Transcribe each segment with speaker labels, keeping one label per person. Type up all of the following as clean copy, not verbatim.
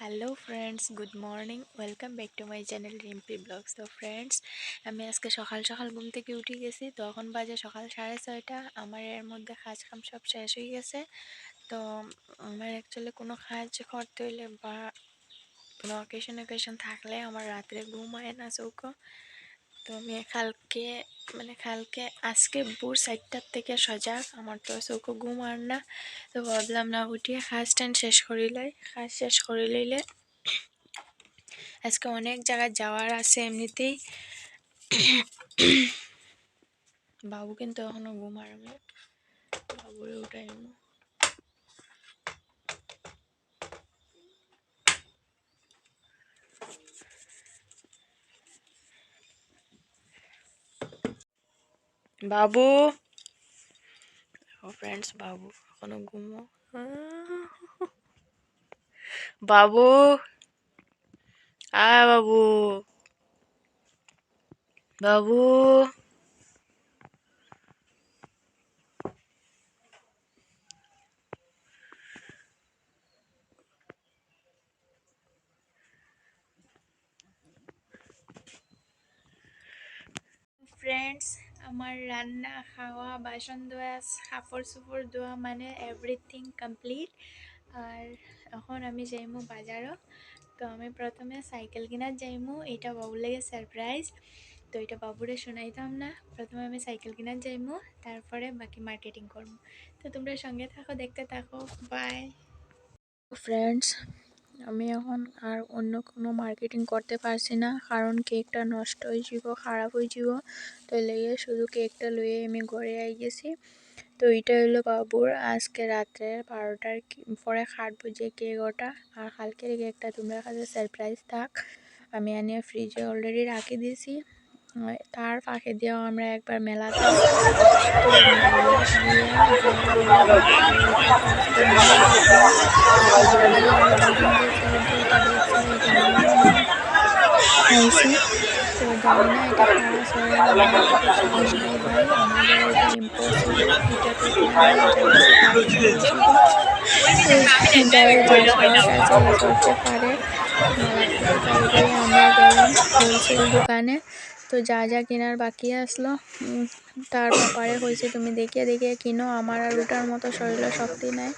Speaker 1: Hello friends, good morning. Welcome back to my channel Rimpi blogs. তো friends, আমি আজকে সকাল সকাল ঘুম থেকে উঠে গেছি। তখন বাজে সকাল 6:30। আমার এর মধ্যে কাজ কাম সব শেষ হয়ে গেছে। তো আমার অ্যাকচুয়ালি কোনো কাজ করতে হইলে বা কোনো অকেশন থাকলে আমার রাত্রে ঘুম হয় না চৌকো। তো আমি কালকে আজকে ভোর 4টার থেকে সজাগ, আমার তো চৌকো ঘুম আর না। তো ভাবলাম না উঠিয়ে কাজ শেষ করে লইলে আজকে অনেক জায়গায় যাওয়ার আছে এমনিতেই। বাবু কিন্তু এখনো ঘুমার, আমি বাবুরে উঠাই না। বাবু, ফ্রেন্ডস, বাবু এখনো ঘুমো। বাবু, বাবু, বাবু। ফ্রেন্ডস, আমার রান্না, খাওয়া, বাসন ধোয়া, কাপড় চোপড় ধোয়া মানে এভরিথিং কমপ্লিট। আর এখন আমি যাইমু বাজারও। তো আমি প্রথমে সাইকেল কিনার যাইমু, এটা বাবুর লেগে সারপ্রাইজ। তো এটা বাবুরে শোনাইতাম না। প্রথমে আমি সাইকেল কিনার যাইমু, তারপরে বাকি মার্কেটিং করবো। তো তোমরা সঙ্গে থাকো, দেখতে থাকো। By friends. আমি এখন আর অন্য কোনো মার্কেটিং করতে পারছি না, কারণ কেকটা নষ্ট হয়ে যাব, খারাপ হয়ে যাব। তো লেগে শুধু কেকটা লইয়ে আমি ঘরে আই গেছি। তো এটা হলো বাবুর আজকে রাত্রে 12টার পরে খাটবো যে কেক, ওটা। আর কালকের কেকটা তোমরা কাছে সারপ্রাইজ থাক, আমি আনিয়ে ফ্রিজে অলরেডি রাখি দিয়েছি। তার ফাঁকে দিয়েও আমরা একবার মেলাতে হয়েছে। তো জানি না এটা কারা সরে, আমার এতটুকু সাহস নাই ভাই, আমাদের এটা ইম্পসিবল, এটা তো করতে পারে। মেলা থেকে বাইরে আমরা গেলাম হোলসেল দোকানে। তো যা যা কেনার বাকি আসলো, তার ব্যাপারে হয়েছে তুমি দেখিয়ে দেখিয়ে কিনো, আমার আর ওটার মতো শরীরে শক্তি নাই।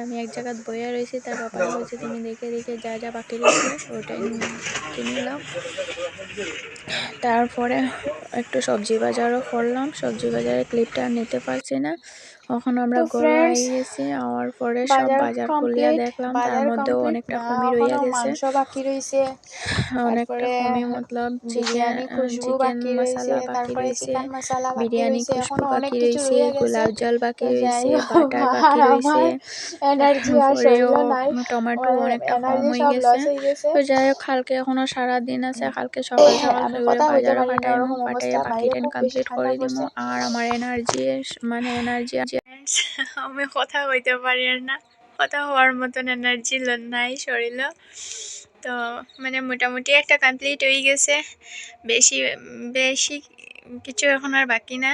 Speaker 1: আমি এক জায়গায় বইয়া রয়েছি, তার ব্যাপারে হয়েছে তুমি দেখে দেখে যা যা বাকি রয়েছে ওটাই কিনলাম। তারপরে একটু সবজি বাজারও করলাম, সবজি বাজারে ক্লিপটা নিতে পারছি না। এখন আমরা ঘরে আই গেছি, আওয়ার পরে সব বাজার খুলিয়া দেখলাম, তার মধ্যেও অনেকটা কমি রইয়া গেছে।
Speaker 2: মাংস বাকি রইছে,
Speaker 1: অনেকটা কমি মতলব
Speaker 2: বিরিয়ানি খুশবু
Speaker 1: চিকেন
Speaker 2: বাকি রইছে,
Speaker 1: মশলা বাকি
Speaker 2: তারপরে
Speaker 1: রয়েছে,
Speaker 2: চিকেন মশলা বাকি
Speaker 1: বিরিয়ানি
Speaker 2: রইছে,
Speaker 1: খুশবু
Speaker 2: এখনো অনেক
Speaker 1: বাকি
Speaker 2: কিছু
Speaker 1: রয়েছে,
Speaker 2: রয়ে গেছে।
Speaker 1: গোলাপ জল বাকি
Speaker 2: তো যাই
Speaker 1: রয়েছে,
Speaker 2: হোক,
Speaker 1: বাটার বাকি
Speaker 2: আর
Speaker 1: রয়েছে।
Speaker 2: আমার এনার্জি আর
Speaker 1: পরেও
Speaker 2: শরীরও নাই,
Speaker 1: টমেটো অনেকটা কম
Speaker 2: এনার্জি
Speaker 1: হয়ে
Speaker 2: সব
Speaker 1: গেছে।
Speaker 2: লস হয়ে গেছে।
Speaker 1: তো যাই হোক, কালকে এখনো সারা দিন আছে, কালকে সকাল সকাল
Speaker 2: আমি
Speaker 1: সেগুলো
Speaker 2: কথা কইতে
Speaker 1: বাজারও
Speaker 2: পারি না,
Speaker 1: ফাটাইমু,
Speaker 2: ওরকম
Speaker 1: ফাটাইয়ে
Speaker 2: অবস্থা।
Speaker 1: বাকি
Speaker 2: বাইরে
Speaker 1: ট্রেন
Speaker 2: খুব বেশি
Speaker 1: কমপ্লিট
Speaker 2: ঠান্ডা
Speaker 1: করে দিমু।
Speaker 2: পড়ছে।
Speaker 1: আর আমার এনার্জি আমি কথা কইতে পারি না, কথা হওয়ার মতন এনার্জি নাই শরীরে। তো মোটামুটি একটা কমপ্লিট হয়ে গেছে। বেশি বেশি কিছু এখন আর বাকি না।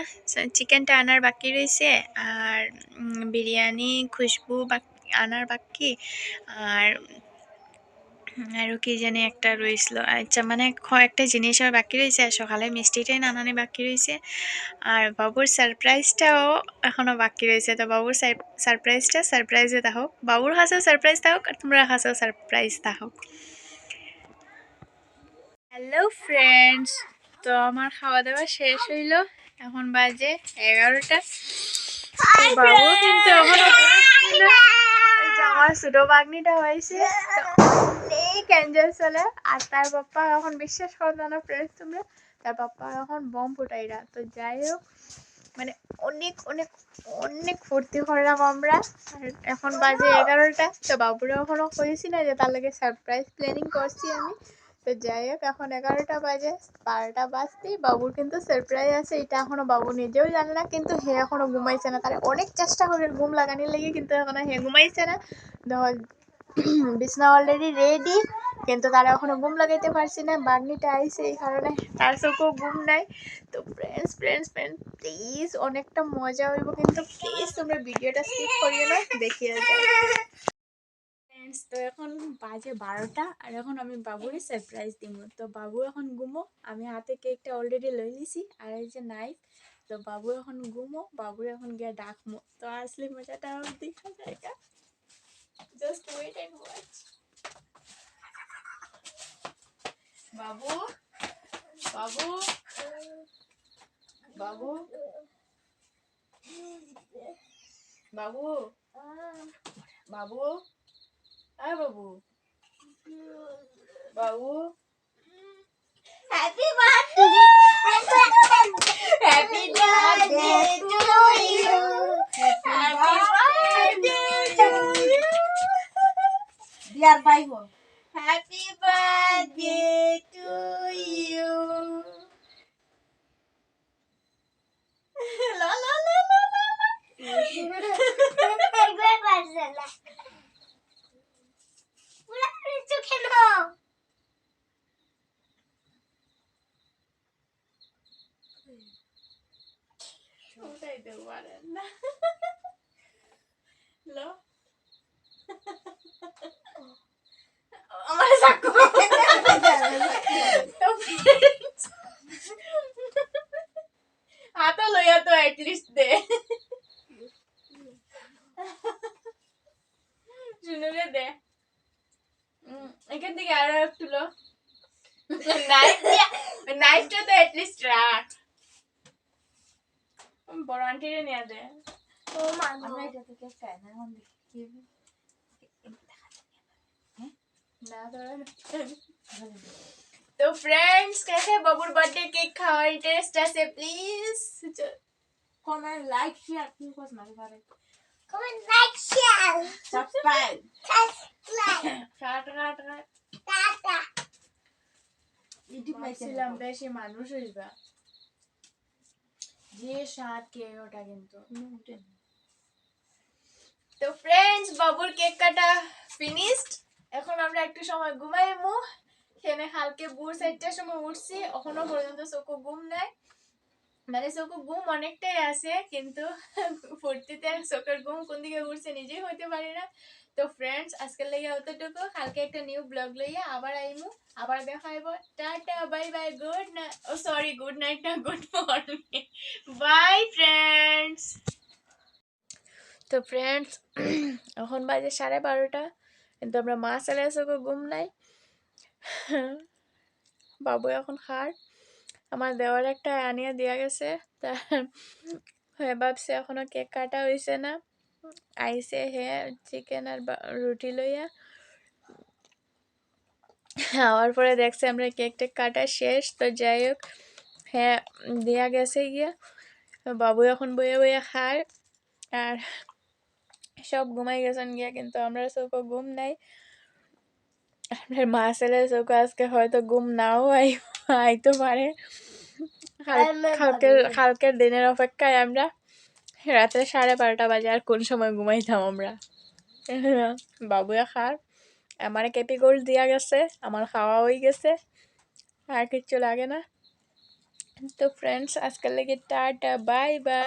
Speaker 1: চিকেনটা আনার বাকি রয়েছে, আর বিরিয়ানি খুশবু আনার বাকি, আর আরও কি জানি একটা রয়েছিল। আচ্ছা, কয়েকটা জিনিস আর বাকি রয়েছে, আর সকালে মিষ্টিটাই নানানি বাকি রয়েছে। আর বাবুর সারপ্রাইজটাও এখনও বাকি রয়েছে। তো বাবুর সারপ্রাইজে থাকুক, বাবুর কাছেও সারপ্রাইজ থাকুক, আর তোমরা কাছেও সারপ্রাইজ থাকুক। হ্যালো ফ্রেন্ডস, তো আমার খাওয়া দাওয়া শেষ হইলো, এখন বাজে 11টা। বাবু কিন্তু এখনো আমার ছোট বাগনিটা হয়েছে অনেক এনজয় চলে। আর তার পাপ্পা এখন বিশ্বাস করতো না ফ্রেন্ডস তোমরা, তার পাপ্পা এখন বম ফুটাইরা। তো যাই হোক, অনেক অনেক অনেক ফুর্তি করলাম আমরা। আর এখন বাজে 11টা। তো বাবুরা এখনো কইছি না যে তার লাগে সারপ্রাইজ প্ল্যানিং করছি আমি। তো যাই হোক, এখন 11টা বাজে, 12টা বাজতেই বাবুর কিন্তু সারপ্রাইজ আছে। এটা এখনো বাবু নিজেও জানে না, কিন্তু হে এখনো ঘুমাইছে না। তার অনেক চেষ্টা করে ঘুম লাগানোর লেগে, কিন্তু এখনো হে ঘুমাইছে না। বিছনা অলরেডি রেডি, কিন্তু তারা এখনো ঘুম লাগাইতে পারছি না। বাগনিটা আইছে, এই কারণে তার চোখেও ঘুম নাই। তো ফ্রেন্ডস প্লিজ, অনেকটা মজা হইব, কিন্তু প্লিজ তোমরা ভিডিওটা স্কিপ করিও না, দেখিয়ে যাও। ফ্রেন্ডস, তো এখন বাজে 12টা আর এখন আমি বাবুরে সারপ্রাইজ দিব। তো বাবু এখন ঘুমো, আমি হাতে কেকটা অলরেডি লই লিছি আর এই যে নাইফ। তো বাবু এখন ঘুমো, বাবুরে এখন গিয়ে ডাকমো। তো আসলে মজাটা দেখা জায়গা, জাস্ট ওয়েট এন্ড ওয়াচ। বাবু, বাবু, বাবু, বাবু, বাবু, আয় বাবু, বাবু,
Speaker 2: happy birthday happy birthday to you happy birthday to you dear ভাইবো হ্যাপি বার্থডে টু ইউ লা লা লা লা একবার পারছলা পুরা কিছু কেন
Speaker 1: ওটাই তো পারেন না। লো আমার সাকু। তো friends, হাতা লইয়া তো অ্যাটলিস্ট দে। শুনুরে দে। এখান থেকে আরো একটু লো। নাইফটা তো অ্যাটলিস্ট রাখ। বড় আন্টিরে নিয়ে দে।
Speaker 2: ও মা
Speaker 1: আমরা এটা থেকে খাই না, এখন দেখি না তো फ्रेंड्स, कैसे बबूर बर्थडे केक खाओ इंटरेस्ट আছে प्लीज कमेंट लाइक शेयर की कोस मारे बारे
Speaker 2: comment like share
Speaker 1: subscribe
Speaker 2: subscribe
Speaker 1: cut cut cut
Speaker 2: tata
Speaker 1: YouTube মাইছিলাম বেশি মানুষ হইবা যে স্বাদ কে ওটা কিন্তু তো फ्रेंड्स, বাবুর কেক কাটা ফিনিশড। এখন আমরা একটু সময় ঘুমাইমু। সেনে হালকে ভোর 4টার সময় উঠছি, এখনো পর্যন্ত চোখে ঘুম নাই। মানে চোখে ঘুম অনেকটাই আছে, কিন্তু ফুর্তিতে চোখের ঘুম কোন দিকে উঠছে নিজেই হইতে পারি না। তো ফ্রেন্ডস, আজকের লেগে অতটুকু। কালকে একটা নিউ ব্লগ লইয়া আবার আইমু, আবার দেখা হইব। Tata, bye bye, good night. Oh sorry, good night না, গুড মর্নিং। Bye friends. তো ফ্রেন্ডস, এখন বাজে 12:30, কিন্তু আমরা মা ছেলে চোখে ঘুম নাই। বাবু এখন খার, আমার দেওয়ার একটা আনিয়া দিয়া গেছে। তা ভাবছে এখনো কেক কাটা হয়েছে না, আইসে হে চিকেন আর রুটি লইয়া। আওয়ার পরে দেখছে আমরা কেক টেক কাটা শেষ। তো যাই হোক, হ্যাঁ দেয়া গেছে গিয়া। বাবু এখন বইয়ে বইয়ে খায় আর সব ঘুমাই গেছেন গিয়া, কিন্তু আমরা চোখে ঘুম নাই। আপনার মা ছেলে চোখে আজকে হয়তো ঘুম নাও আইতে পারে। কালকের দিনের অপেক্ষায় আমরা। রাতে 12:30 বাজে, আর কোন সময় ঘুমাইতাম আমরা। বাবুয়া খার, আমার কেপি গোল্ড দিয়া গেছে, আমার খাওয়া হয়ে গেছে, আর কিচ্ছু লাগে না। তো ফ্রেন্ডস, আজকের লেগে টাটা, বাই বাই।